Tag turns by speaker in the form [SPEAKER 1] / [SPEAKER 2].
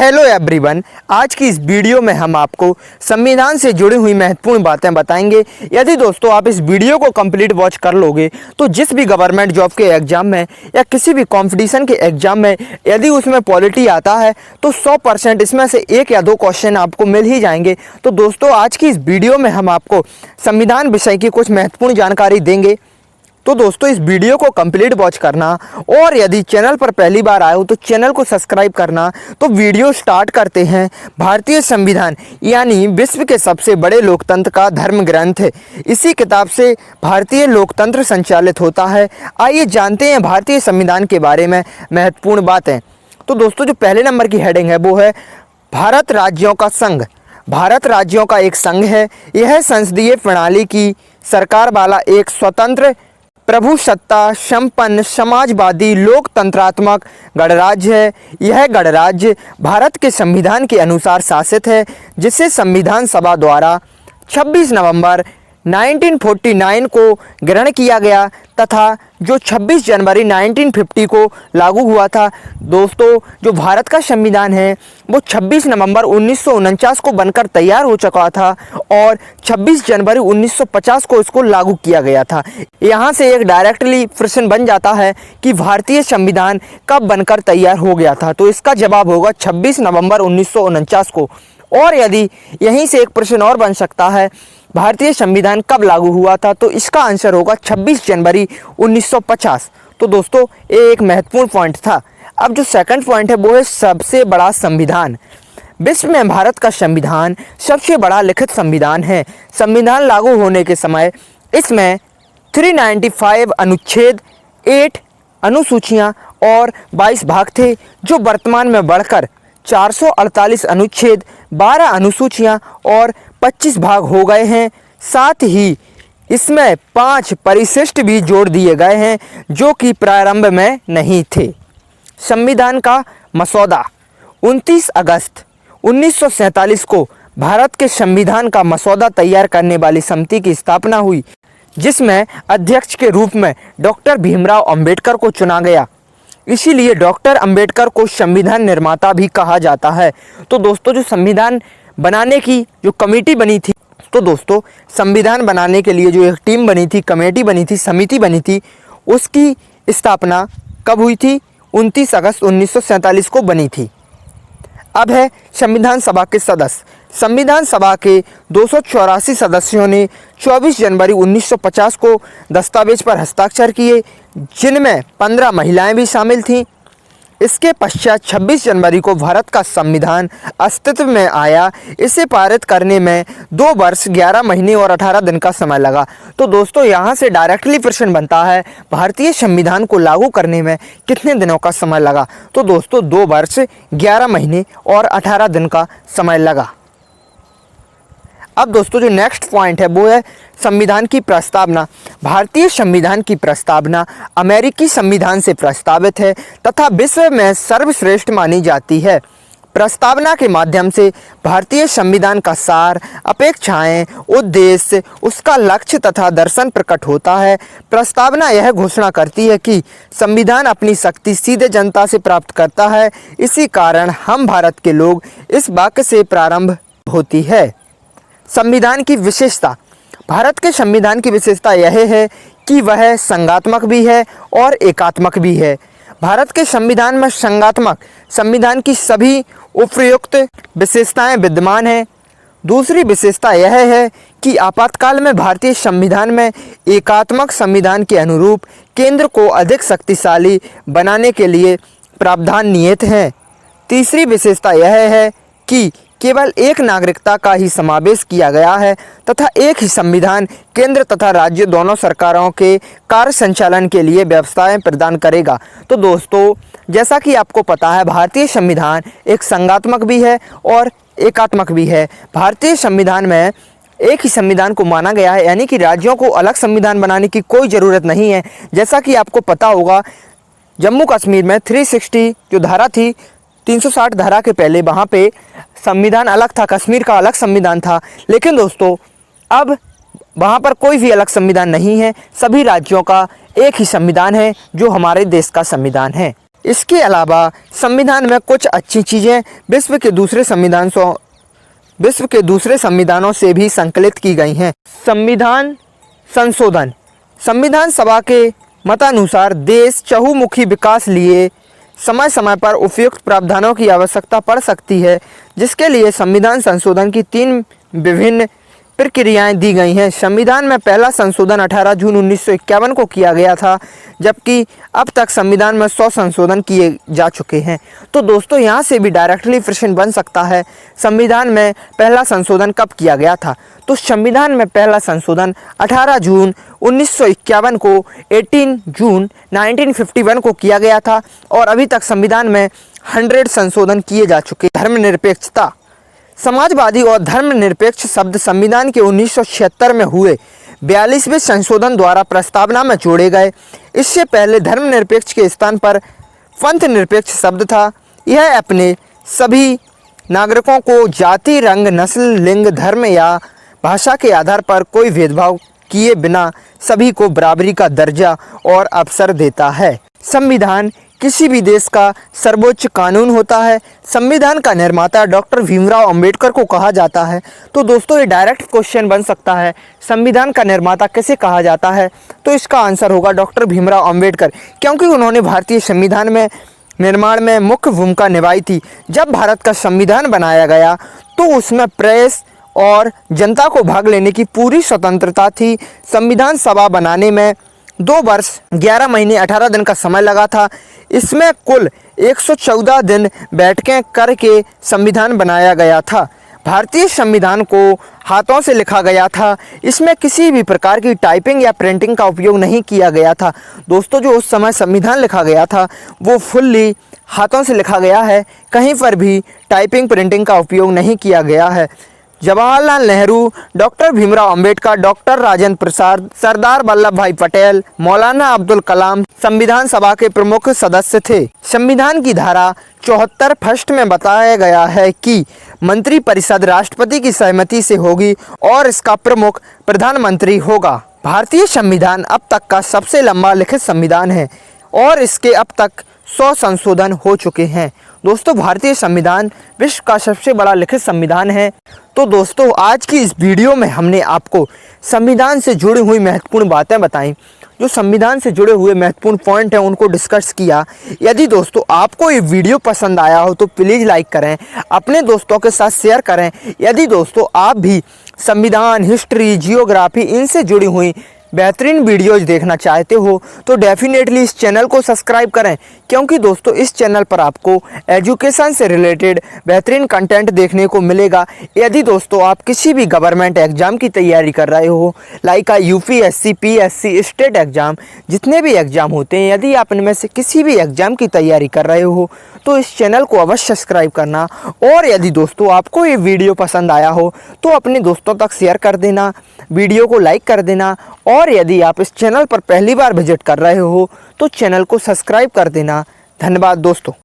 [SPEAKER 1] Hello everyone, आज की इस वीडियो में हम आपको संविधान से जुड़ी हुई महत्वपूर्ण बातें बताएंगे। यदि दोस्तों आप इस वीडियो को कंप्लीट वॉच कर लोगे तो जिस भी गवर्नमेंट जॉब के एग्जाम में या किसी भी कंपटीशन के एग्जाम में यदि उसमें पॉलिटी आता है तो 100% इसमें से एक या दो क्वेश्चन आपको मिल ही जाएंगे। तो दोस्तों आज की इस वीडियो में हम आपको संविधान विषय की कुछ महत्वपूर्ण जानकारी देंगे। तो दोस्तों इस वीडियो को कंप्लीट वॉच करना और यदि चैनल पर पहली बार आए हो तो चैनल को सब्सक्राइब करना। तो वीडियो स्टार्ट करते हैं। भारतीय संविधान यानी विश्व के सबसे बड़े लोकतंत्र का धर्म ग्रंथ है। इसी किताब से भारतीय लोकतंत्र संचालित होता है। आइए जानते हैं भारतीय संविधान के बारे में महत्वपूर्ण बातें। तो दोस्तों जो पहले नंबर की हेडिंग है वो है भारत राज्यों का संघ। भारत राज्यों का एक संघ है। यह संसदीय प्रणाली की सरकार वाला एक स्वतंत्र प्रभु सत्ता संपन्न समाजवादी लोकतंत्रात्मक गणराज्य है। यह गणराज्य भारत के संविधान के अनुसार शासित है, जिसे संविधान सभा द्वारा 26 नवंबर 1949 को ग्रहण किया गया तथा जो 26 जनवरी 1950 को लागू हुआ था। दोस्तों जो भारत का संविधान है वो 26 नवंबर 1949 को बनकर तैयार हो चुका था और 26 जनवरी 1950 को इसको लागू किया गया था। यहाँ से एक डायरेक्टली प्रश्न बन जाता है कि भारतीय संविधान कब बनकर तैयार हो गया था, तो इसका जवाब होगा 26 नवंबर 1949 को। और यदि यहीं से एक प्रश्न और बन सकता है भारतीय संविधान कब लागू हुआ था, तो इसका आंसर होगा 26 जनवरी 1950। तो दोस्तों ये एक महत्वपूर्ण पॉइंट था। अब जो सेकंड पॉइंट है वो है सबसे बड़ा संविधान। विश्व में भारत का संविधान सबसे बड़ा लिखित संविधान है। संविधान लागू होने के समय इसमें 395 अनुच्छेद, 8 अनुसूचियाँ और 22 भाग थे, जो वर्तमान में बढ़कर 448 अनुच्छेद, 12 अनुसूचियाँ और 25 भाग हो गए हैं। साथ ही इसमें 5 परिशिष्ट भी जोड़ दिए गए हैं जो कि प्रारंभ में नहीं थे। संविधान का मसौदा 29 अगस्त 1947 को भारत के संविधान का मसौदा तैयार करने वाली समिति की स्थापना हुई, जिसमें अध्यक्ष के रूप में डॉक्टर भीमराव अंबेडकर को चुना गया। इसीलिए डॉक्टर अंबेडकर को संविधान निर्माता भी कहा जाता है। तो दोस्तों जो संविधान बनाने की जो कमेटी बनी थी, तो दोस्तों संविधान बनाने के लिए जो एक टीम बनी थी, कमेटी बनी थी, समिति बनी थी, उसकी स्थापना कब हुई थी? 29 अगस्त 1947 को बनी थी। अब है संविधान सभा के सदस्य। संविधान सभा के 284 सदस्यों ने 24 जनवरी 1950 को दस्तावेज पर हस्ताक्षर किए, जिनमें 15 महिलाएं भी शामिल थीं। इसके पश्चात 26 जनवरी को भारत का संविधान अस्तित्व में आया। इसे पारित करने में 2 वर्ष 11 महीने और 18 दिन का समय लगा। तो दोस्तों यहाँ से डायरेक्टली प्रश्न बनता है भारतीय संविधान को लागू करने में कितने दिनों का समय लगा? तो दोस्तों 2 वर्ष 11 महीने और 18 दिन का समय लगा। अब दोस्तों जो नेक्स्ट पॉइंट है वो है संविधान की प्रस्तावना। भारतीय संविधान की प्रस्तावना अमेरिकी संविधान से प्रस्तावित है तथा विश्व में सर्वश्रेष्ठ मानी जाती है। प्रस्तावना के माध्यम से भारतीय संविधान का सार, अपेक्षाएं, उद्देश्य, उसका लक्ष्य तथा दर्शन प्रकट होता है। प्रस्तावना यह घोषणा करती है कि संविधान अपनी शक्ति सीधे जनता से प्राप्त करता है। इसी कारण हम भारत के लोग इस वाक्य से प्रारंभ होती है। संविधान की विशेषता। भारत के संविधान की विशेषता यह है कि वह संघात्मक भी है और एकात्मक भी है। भारत के संविधान में संघात्मक संविधान की सभी उपयुक्त विशेषताएं विद्यमान हैं। दूसरी विशेषता यह है कि आपातकाल में भारतीय संविधान में एकात्मक संविधान के अनुरूप केंद्र को अधिक शक्तिशाली बनाने के लिए प्रावधान निहित हैं। तीसरी विशेषता यह है कि केवल एक नागरिकता का ही समावेश किया गया है तथा एक ही संविधान केंद्र तथा राज्य दोनों सरकारों के कार्य संचालन के लिए व्यवस्थाएं प्रदान करेगा। तो दोस्तों जैसा कि आपको पता है भारतीय संविधान एक संघात्मक भी है और एकात्मक भी है। भारतीय संविधान में एक ही संविधान को माना गया है, यानी कि राज्यों को अलग संविधान बनाने की कोई ज़रूरत नहीं है। जैसा कि आपको पता होगा जम्मू कश्मीर में 360 जो धारा थी, 360 धारा के पहले वहाँ पे संविधान अलग था, कश्मीर का अलग संविधान था। लेकिन दोस्तों अब वहाँ पर कोई भी अलग संविधान नहीं है, सभी राज्यों का एक ही संविधान है जो हमारे देश का संविधान है। इसके अलावा संविधान में कुछ अच्छी चीज़ें विश्व के दूसरे संविधानों से भी संकलित की गई हैं। संविधान संशोधन। संविधान सभा के मतानुसार देश चहुमुखी विकास लिए समय समय पर उपयुक्त प्रावधानों की आवश्यकता पड़ सकती है, जिसके लिए संविधान संशोधन की 3 विभिन्न प्रक्रियाएं दी गई हैं। संविधान में पहला संशोधन 18 जून 1951 को किया गया था, जबकि अब तक संविधान में 100 संशोधन किए जा चुके हैं। तो दोस्तों यहाँ से भी डायरेक्टली प्रश्न बन सकता है, संविधान में पहला संशोधन कब किया गया था? तो संविधान में पहला संशोधन 18 जून 1951 को 18 जून 1951 को किया गया था और अभी तक संविधान में 100 संशोधन किए जा चुके। धर्मनिरपेक्षता। समाजवादी और धर्मनिरपेक्ष शब्द संविधान के 1976 में हुए 42वें संशोधन द्वारा प्रस्तावना में जोड़े गए। इससे पहले धर्मनिरपेक्ष के स्थान पर पंथ निरपेक्ष शब्द था। यह अपने सभी नागरिकों को जाति, रंग, नस्ल, लिंग, धर्म या भाषा के आधार पर कोई भेदभाव किए बिना सभी को बराबरी का दर्जा और अवसर देता है। संविधान किसी भी देश का सर्वोच्च कानून होता है। संविधान का निर्माता डॉक्टर भीमराव अंबेडकर को कहा जाता है। तो दोस्तों ये डायरेक्ट क्वेश्चन बन सकता है, संविधान का निर्माता किसे कहा जाता है? तो इसका आंसर होगा डॉक्टर भीमराव अंबेडकर, क्योंकि उन्होंने भारतीय संविधान में निर्माण में मुख्य भूमिका निभाई थी। जब भारत का संविधान बनाया गया तो उसमें प्रेस और जनता को भाग लेने की पूरी स्वतंत्रता थी। संविधान सभा बनाने में 2 वर्ष 11 महीने 18 दिन का समय लगा था। इसमें कुल 114 दिन बैठकें करके संविधान बनाया गया था। भारतीय संविधान को हाथों से लिखा गया था। इसमें किसी भी प्रकार की टाइपिंग या प्रिंटिंग का उपयोग नहीं किया गया था। दोस्तों जो उस समय संविधान लिखा गया था वो फुल्ली हाथों से लिखा गया है, कहीं पर भी टाइपिंग प्रिंटिंग का उपयोग नहीं किया गया है। जवाहरलाल नेहरू, डॉक्टर भीमराव अंबेडकर, डॉक्टर राजेंद्र प्रसाद, सरदार वल्लभ भाई पटेल, मौलाना अब्दुल कलाम संविधान सभा के प्रमुख सदस्य थे। संविधान की धारा 74 फर्स्ट में बताया गया है कि मंत्रिपरिषद राष्ट्रपति की सहमति से होगी और इसका प्रमुख प्रधानमंत्री होगा। भारतीय संविधान अब तक का सबसे लंबा लिखित संविधान है और इसके अब तक 100 संशोधन हो चुके हैं। दोस्तों भारतीय संविधान विश्व का सबसे बड़ा लिखित संविधान है। तो दोस्तों आज की इस वीडियो में हमने आपको संविधान से जुड़ी हुई महत्वपूर्ण बातें बताई, जो संविधान से जुड़े हुए महत्वपूर्ण पॉइंट हैं उनको डिस्कस किया। यदि दोस्तों आपको ये वीडियो पसंद आया हो तो प्लीज़ लाइक करें, अपने दोस्तों के साथ शेयर करें। यदि दोस्तों आप भी संविधान, हिस्ट्री, जियोग्राफी इनसे जुड़ी हुई बेहतरीन वीडियोज़ देखना चाहते हो तो डेफिनेटली इस चैनल को सब्सक्राइब करें, क्योंकि दोस्तों इस चैनल पर आपको एजुकेशन से रिलेटेड बेहतरीन कंटेंट देखने को मिलेगा। यदि दोस्तों आप किसी भी गवर्नमेंट एग्ज़ाम की तैयारी कर रहे हो, like UPSC, PSC, state exam, जितने भी एग्ज़ाम होते हैं, यदि आप इनमें से किसी भी एग्ज़ाम की तैयारी कर रहे हो तो इस चैनल को अवश्य सब्सक्राइब करना। और यदि दोस्तों आपको ये वीडियो पसंद आया हो तो अपने दोस्तों तक शेयर कर देना, वीडियो को लाइक कर देना। और यदि आप इस चैनल पर पहली बार विजिट कर रहे हो तो चैनल को सब्सक्राइब कर देना। धन्यवाद दोस्तों।